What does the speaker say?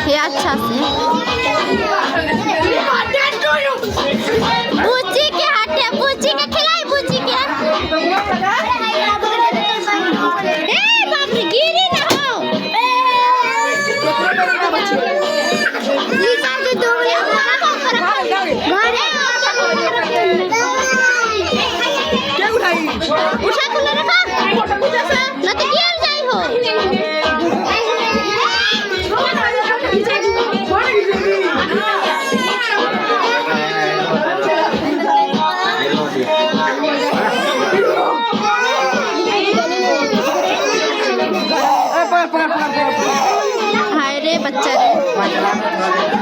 ये अच्छा से बूची के हाथे बूची के खिलाई बूची के ए बाप रे गिरी ना हो लीचा के दोले क्या उठाई उठा खुला रखा ना तो गिर जाई हो हाय रे बच्चा रे